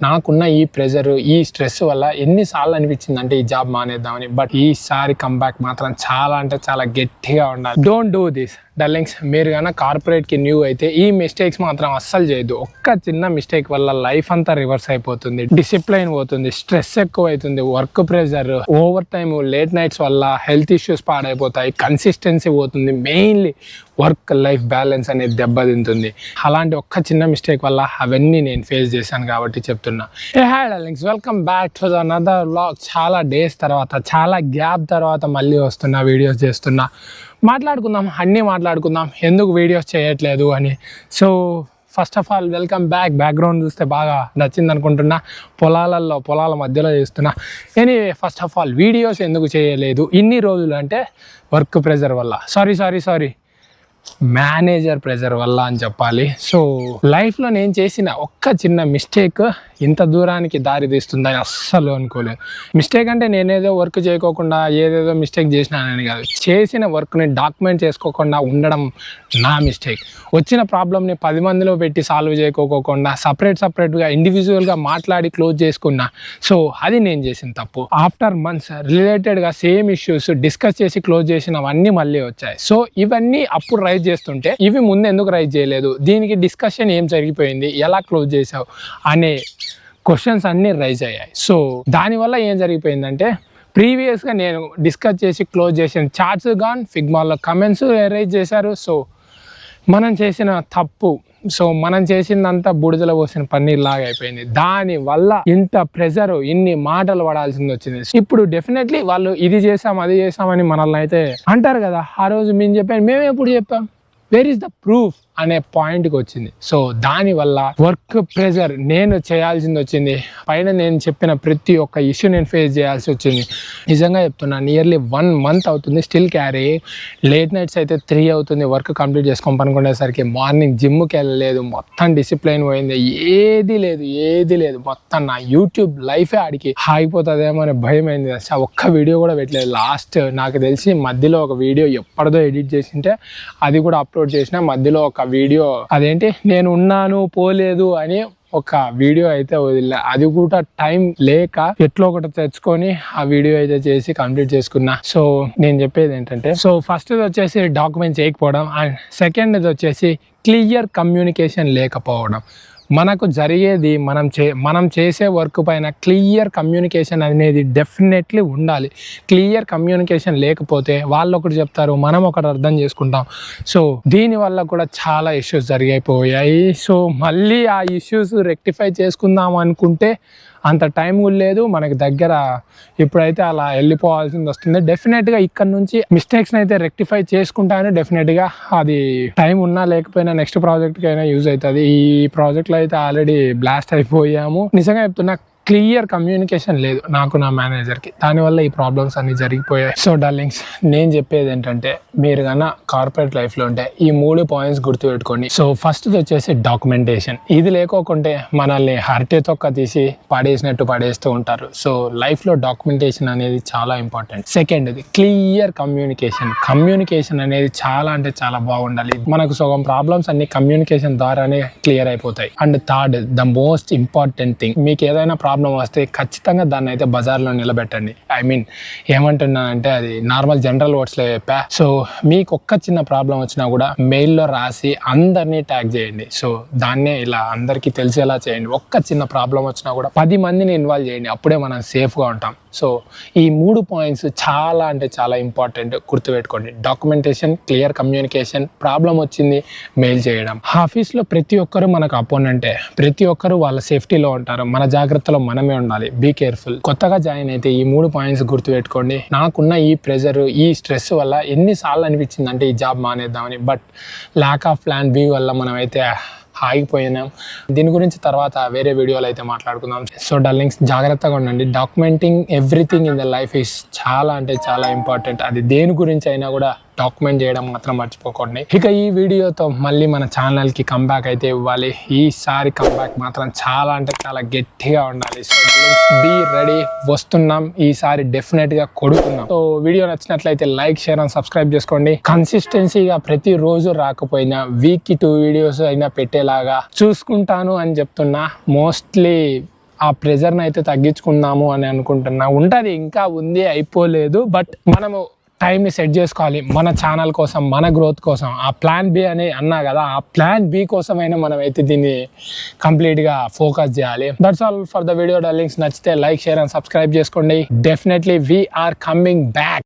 నాకున్న ఈ ప్రెజర్ ఈ స్ట్రెస్ వల్ల ఎన్నిసార్లు అనిపించిందంటే ఈ జాబ్ మానేద్దామని. బట్ ఈసారి కంబ్యాక్ మాత్రం చాలా అంటే చాలా గట్టిగా ఉండాలి. Don't do this darlings. మీరు కన్నా కార్పొరేట్కి న్యూ అయితే ఈ మిస్టేక్స్ మాత్రం అస్సలు చేయొద్దు. ఒక్క చిన్న మిస్టేక్ వల్ల లైఫ్ అంతా రివర్స్ అయిపోతుంది, డిసిప్లైన్ పోతుంది, స్ట్రెస్ ఎక్కువ అవుతుంది, work pressure, over time, late nights వల్ల హెల్త్ ఇష్యూస్ పాడైపోతాయి, కన్సిస్టెన్సీ పోతుంది, మెయిన్లీ వర్క్ లైఫ్ బ్యాలెన్స్ అనేది దెబ్బతింటుంది. అలాంటి ఒక్క చిన్న మిస్టేక్ వల్ల అవన్నీ నేను ఫేస్ చేశాను కాబట్టి చెప్తున్నా. Hey hi darlings, welcome back to another vlog. చాలా డేస్ తర్వాత, చాలా గ్యాప్ తర్వాత మళ్ళీ వస్తున్నా, వీడియోస్ చేస్తున్నా. మాట్లాడుకుందాం, అన్నీ మాట్లాడుకుందాం, ఎందుకు వీడియోస్ చేయట్లేదు అని. So first of all welcome back. Background చూస్తే బాగా నచ్చింది అనుకుంటున్నా. పొలాల మధ్యలో చేస్తున్నా. Anyway, first of all videos ఎందుకు చేయలేదు ఇన్ని రోజులు అంటే వర్క్ ప్రెషర్ వల్ల, సారీ మేనేజర్ ప్రెషర్ వల్ల అని చెప్పాలి. సో లైఫ్లో నేను చేసిన ఒక్క చిన్న మిస్టేక్ ఇంత దూరానికి దారి తీస్తుందని అస్సలు అనుకోలేదు. మిస్టేక్ అంటే నేనేదో వర్క్ చేయకోకుండా ఏదేదో మిస్టేక్ చేసినానని కాదు, చేసిన వర్క్ని డాక్యుమెంట్ చేసుకోకుండా ఉండడం నా మిస్టేక్. వచ్చిన ప్రాబ్లమ్ని 10 మందిలో పెట్టి సాల్వ్ చేయకోకుండా సపరేట్గా ఇండివిజువల్గా మాట్లాడి క్లోజ్ చేసుకున్నా. సో అది నేను చేసిన తప్పు. ఆఫ్టర్ మంత్స్ రిలేటెడ్గా సేమ్ ఇష్యూస్ డిస్కస్ చేసి క్లోజ్ చేసినవన్నీ మళ్ళీ వచ్చాయి. సో ఇవన్నీ అప్పుడు రైజ్ చేస్తుంటే ఇవి ముందు ఎందుకు రైజ్ చేయలేదు, దీనికి డిస్కషన్ ఏం జరిగిపోయింది, ఎలా క్లోజ్ చేసావు అనే క్వశ్చన్స్ అన్నీ రైజ్ అయ్యాయి. సో దానివల్ల ఏం జరిగిపోయిందంటే ప్రీవియస్గా నేను డిస్కస్ చేసి క్లోజ్ చేసిన చార్ట్స్ గాన్ ఫిగ్మాలో కమెంట్స్ రైజ్ చేశారు. సో మనం చేసిన తప్పు, సో మనం చేసిందంతా బుడిదల పోసిన పన్నీర్ లాగా అయిపోయింది. దానివల్ల ఇంత ప్రెజర్, ఇన్ని మాటలు పడాల్సింది వచ్చింది. ఇప్పుడు డెఫినెట్లీ వాళ్ళు ఇది చేసాం అది చేసామని మనల్ని అయితే అంటారు కదా. ఆ రోజు మేము చెప్పాను, మేము ఎప్పుడు చెప్పాం, వేర్ ఈస్ ద ప్రూఫ్ అనే పాయింట్కి వచ్చింది. సో దానివల్ల వర్క్ ప్రెషర్ నేను చేయాల్సింది వచ్చింది. పైన నేను చెప్పిన ప్రతి ఒక్క ఇష్యూ నేను ఫేస్ చేయాల్సి వచ్చింది. నిజంగా చెప్తున్నా, నియర్లీ 1 month అవుతుంది స్టిల్ క్యారీ. లేట్ నైట్స్ అయితే 3 అవుతుంది వర్క్ కంప్లీట్ చేసుకొని పనుకునేసరికి. మార్నింగ్ జిమ్కి వెళ్ళలేదు, మొత్తం డిసిప్లైన్ పోయింది, ఏది లేదు. మొత్తం నా యూట్యూబ్ లైఫే ఆడికి ఆగిపోతుందేమో అనే భయం అయింది. ఒక్క వీడియో కూడా పెట్టలేదు. లాస్ట్ నాకు తెలిసి మధ్యలో ఒక వీడియో ఎప్పటిదో ఎడిట్ చేసింటే అది కూడా అప్లోడ్ చేసిన. మధ్యలో ఒక వీడియో అదేంటి నేను ఉన్నాను పోలేదు అని ఒక వీడియో అయితే వదిలే. అది కూడా టైం లేక ఎట్లా ఒకటి తెచ్చుకొని ఆ వీడియో అయితే చేసి కంప్లీట్ చేసుకున్నా. సో నేను చెప్పేది ఏంటంటే, సో ఫస్ట్ వచ్చేసి డాక్యుమెంట్స్ చేయకపోవడం, అండ్ సెకండ్ వచ్చేసి క్లియర్ కమ్యూనికేషన్ లేకపోవడం. మనకు జరిగేది మనం చేసే వర్క్ పైన క్లియర్ కమ్యూనికేషన్ అనేది డెఫినెట్లీ ఉండాలి. క్లియర్ కమ్యూనికేషన్ లేకపోతే వాళ్ళు ఒకటి చెప్తారు, మనం ఒకటి అర్థం చేసుకుంటాం. సో దీనివల్ల కూడా చాలా ఇష్యూస్ జరిగిపోయాయి. సో మళ్ళీ ఆ ఇష్యూస్ రెక్టిఫై చేసుకుందాం అనుకుంటే అంత టైం కూడా లేదు మనకి దగ్గర. ఇప్పుడైతే అలా వెళ్ళిపోవాల్సింది వస్తుంది. డెఫినెట్గా ఇక్కడ నుంచి మిస్టేక్స్ని అయితే రెక్టిఫై చేసుకుంటాను. డెఫినెట్గా అది టైం ఉన్నా లేకపోయినా నెక్స్ట్ ప్రాజెక్ట్కి అయినా యూజ్ అవుతుంది. ఈ ప్రాజెక్ట్లో అయితే ఆల్రెడీ బ్లాస్ట్ అయిపోయాము. నిజంగా చెప్తున్నా, క్లియర్ కమ్యూనికేషన్ లేదు నాకు నా మేనేజర్కి. దానివల్ల ఈ ప్రాబ్లమ్స్ అన్ని జరిగిపోయాయి. సో డార్లింగ్స్, నేను చెప్పేది ఏంటంటే, మీరు కన్నా కార్పొరేట్ లైఫ్లో ఉంటే ఈ 3 పాయింట్స్ గుర్తుపెట్టుకోండి. సో ఫస్ట్ వచ్చేసి డాక్యుమెంటేషన్. ఇది లేకోకుంటే మనల్ని హర్టే తొక్క తీసి పడేసినట్టు పడేస్తూ ఉంటారు. సో లైఫ్లో డాక్యుమెంటేషన్ అనేది చాలా ఇంపార్టెంట్. సెకండ్ది క్లియర్ కమ్యూనికేషన్ అనేది చాలా అంటే చాలా బాగుండాలి. మనకు సగం ప్రాబ్లమ్స్ అన్ని కమ్యూనికేషన్ ద్వారానే క్లియర్ అయిపోతాయి. And third, the most important thing, మీకు ఏదైనా ప్రాబ్లం వస్తే ఖచ్చితంగా దాన్ని అయితే బజార్లో నిలబెట్టండి. ఏమంటున్నానంటే అది నార్మల్ జనరల్ వర్డ్స్లో చెప్పా. సో మీకు ఒక్క చిన్న ప్రాబ్లం వచ్చినా కూడా మెయిల్లో రాసి అందరినీ ట్యాగ్ చేయండి. సో దాన్నే ఇలా అందరికీ తెలిసేలా చేయండి. ఒక్క చిన్న ప్రాబ్లం వచ్చినా కూడా 10 మందిని ఇన్వాల్వ్ చేయండి, అప్పుడే మనం సేఫ్గా ఉంటాం. సో ఈ 3 పాయింట్స్ చాలా అంటే చాలా ఇంపార్టెంట్, గుర్తుపెట్టుకోండి. డాక్యుమెంటేషన్, క్లియర్ కమ్యూనికేషన్, ప్రాబ్లం వచ్చింది మెయిల్ చేయడం. ఆఫీస్లో ప్రతి ఒక్కరు మనకు అపోనెంటే, ప్రతి ఒక్కరు వాళ్ళ సేఫ్టీలో ఉంటారు, మన జాగ్రత్తలో మనమే ఉండాలి. Be careful. కొత్తగా జాయిన్ అయితే ఈ 3 పాయింట్స్ గుర్తుపెట్టుకోండి. నాకున్న ఈ ప్రెషర్ ఈ స్ట్రెస్ వల్ల ఎన్నిసార్లు అనిపించిందంటే ఈ జాబ్ మానేద్దామని. But lack of plan B వల్ల మనం అయితే ఆగిపోయినాం. దీని గురించి తర్వాత వేరే వీడియోలో అయితే మాట్లాడుకుందాం. సో డార్లింగ్స్, జాగ్రత్తగా ఉండండి. Documenting everything in the life is చాలా అంటే చాలా ఇంపార్టెంట్. అది దేని గురించి అయినా కూడా డాక్యుమెంట్ చేయడం మాత్రం మర్చిపోకండి. ఇక ఈ వీడియోతో మళ్ళీ మన ఛానల్కి కంబ్యాక్ అయితే ఇవ్వాలి. ఈసారి కంబ్యాక్ మాత్రం చాలా అంటే చాలా గట్టిగా ఉండాలి. సో బీ రెడీ, వస్తున్నాం. ఈసారి డెఫినెట్గా కొడుతున్నాం. సో వీడియో నచ్చినట్లయితే లైక్, షేర్ అండ్ సబ్స్క్రైబ్ చేసుకోండి. కన్సిస్టెన్సీగా ప్రతిరోజు రాకపోయినా వీక్కి 2 వీడియోస్ అయినా పెట్టేలాగా చూసుకుంటాను అని చెప్తున్నా. మోస్ట్లీ ఆ ప్రెజర్ని అయితే తగ్గించుకుందాము అని అనుకుంటున్నా. ఉంటుంది, ఇంకా ఉంది, అయిపోలేదు. బట్ మనము టైంని సెట్ చేసుకోవాలి మన ఛానల్ కోసం, మన గ్రోత్ కోసం. ఆ ప్లాన్ బి అని అన్నా కదా, ఆ ప్లాన్ బి కోసమైనా మనం అయితే దీన్ని కంప్లీట్గా ఫోకస్ చేయాలి. That's all for the video darlings. నచ్చితే లైక్, షేర్ అండ్ సబ్స్క్రైబ్ చేసుకోండి. Definitely we're coming back.